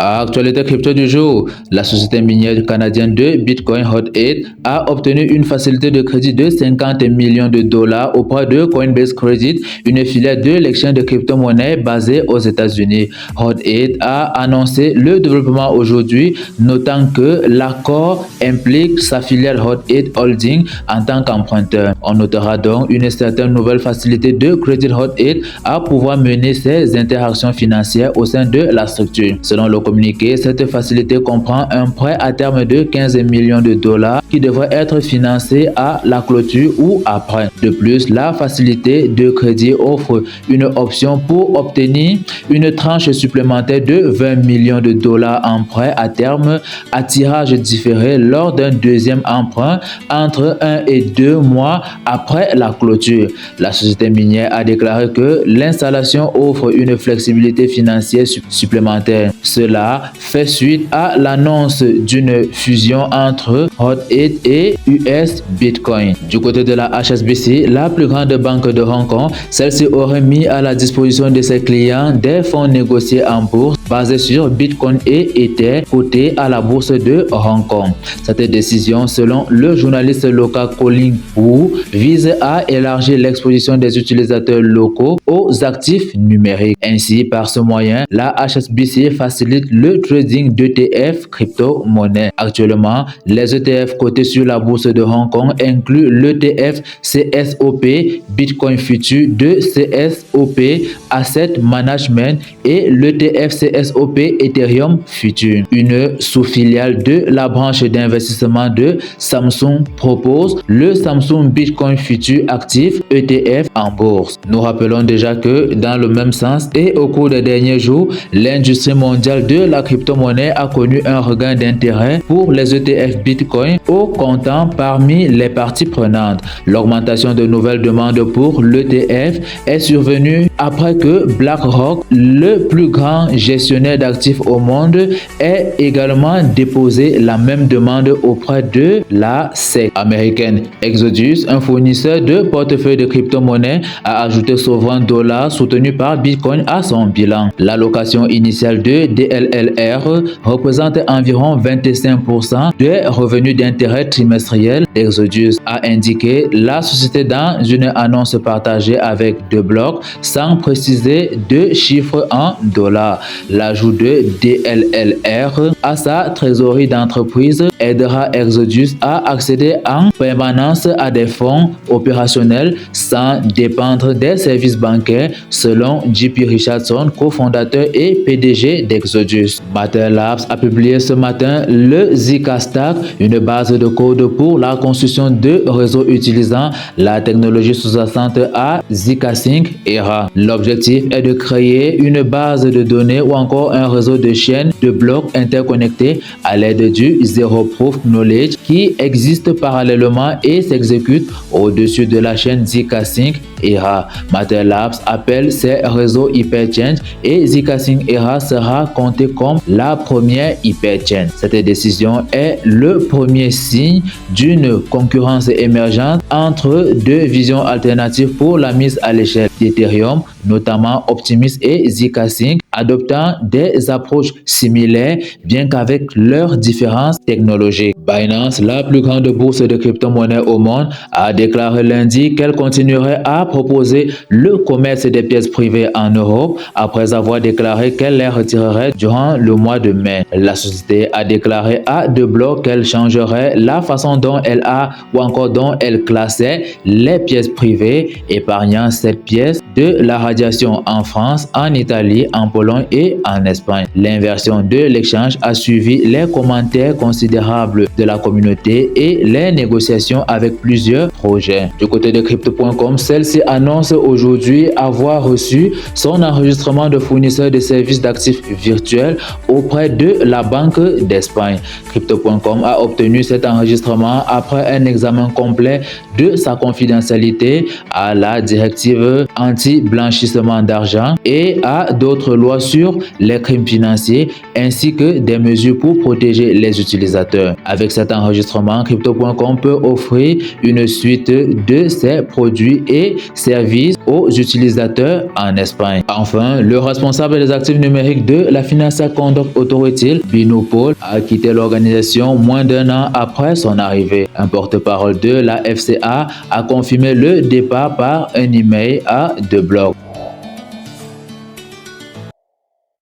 Actualité crypto du jour, la société minière canadienne de Bitcoin Hut 8 a obtenu une facilité de crédit de 50 millions de dollars auprès de Coinbase Credit, une filiale de l'exchange de crypto-monnaies basée aux États-Unis. Hut 8 a annoncé le développement aujourd'hui, notant que l'accord implique sa filiale Hut 8 Holding en tant qu'emprunteur. On notera donc une certaine nouvelle facilité de crédit Hut 8 à pouvoir mener ses interactions financières au sein de la structure. Selon le communiqué, cette facilité comprend un prêt à terme de 15 millions de dollars qui devrait être financé à la clôture ou après. De plus, la facilité de crédit offre une option pour obtenir une tranche supplémentaire de 20 millions de dollars en prêt à terme à tirage différé lors d'un deuxième emprunt entre 1 et 2 mois après la clôture. La société minière a déclaré que l'installation offre une flexibilité financière supplémentaire. Cela fait suite à l'annonce d'une fusion entre Hut 8 et US Bitcoin. Du côté de la HSBC, la plus grande banque de Hong Kong, celle-ci aurait mis à la disposition de ses clients des fonds négociés en bourse basés sur Bitcoin et Ether cotés à la bourse de Hong Kong. Cette décision, selon le journaliste local Colin Wu, vise à élargir l'exposition des utilisateurs locaux aux actifs numériques. Ainsi, par ce moyen, la HSBC facilite le trading d'ETF crypto-monnaie. Actuellement, les ETF cotés sur la bourse de Hong Kong incluent l'ETF CSOP Bitcoin Future de CSOP Asset Management et l'ETF CSOP Ethereum Future. Une sous-filiale de la branche d'investissement de Samsung propose le Samsung Bitcoin Future Active ETF en bourse. Nous rappelons déjà que dans le même sens et au cours des derniers jours, l'industrie mondiale de la crypto-monnaie a connu un regain d'intérêt pour les ETF Bitcoin au comptant parmi les parties prenantes. L'augmentation de nouvelles demandes pour l'ETF est survenue après que BlackRock, le plus grand gestionnaire d'actifs au monde, ait également déposé la même demande auprès de la SEC américaine. Exodus, un fournisseur de portefeuille de crypto-monnaie, a ajouté $120 soutenu par Bitcoin à son bilan. L'allocation initiale de DLLR représente environ 25% des revenus d'intérêt trimestriels. Exodus a indiqué la société dans une annonce partagée avec The Block sans préciser de chiffres en dollars. L'ajout de DLLR à sa trésorerie d'entreprise aidera Exodus à accéder en permanence à des fonds opérationnels sans dépendre des services bancaires, selon JP Richardson, cofondateur et PDG d'Exodus. Matter Labs a publié ce matin le Zika Stack, une base de code pour la construction de réseaux utilisant la technologie sous-jacente à ZK-Sync ERA. L'objectif est de créer une base de données ou encore un réseau de chaînes de blocs interconnectés à l'aide du Zero Proof Knowledge qui existe parallèlement et s'exécute au-dessus de la chaîne ZK-Sync ERA. Matter Labs appelle ces réseaux hyperchain et ZK-Sync ERA sera compté comme la première hyperchain. Cette décision est le premier signe d'une concurrence émergente entre deux visions alternatives pour la mise à l'échelle d'Ethereum, notamment Optimism et ZK-Sync, adoptant des approches similaires bien qu'avec leurs différences technologiques. Binance, la plus grande bourse de crypto-monnaies au monde, a déclaré lundi qu'elle continuerait à proposer le commerce des pièces privées en Europe après avoir déclaré qu'elle les retirerait durant le mois de mai. La société a déclaré à The Block qu'elle changerait la façon dont elle a ou encore dont elle classait les pièces privées, épargnant cette pièce de la radiation en France, en Italie, en Pologne et en Espagne. L'inversion de l'échange a suivi les commentaires considérables de la communauté et les négociations avec plusieurs projets. Du côté de Crypto.com, celle-ci annonce aujourd'hui avoir reçu son enregistrement de fournisseur de services d'actifs virtuels auprès de la Banque d'Espagne. Crypto.com a obtenu cet enregistrement après un examen complet de sa confidentialité à la directive anti-blanchissement d'argent et à d'autres lois loi sur les crimes financiers ainsi que des mesures pour protéger les utilisateurs. Avec cet enregistrement, Crypto.com peut offrir une suite de ses produits et services aux utilisateurs en Espagne. Enfin, le responsable des actifs numériques de la Financial Conduct Authority, Binopol, a quitté l'organisation moins d'un an après son arrivée. Un porte-parole de la FCA a confirmé le départ par un email à The Block.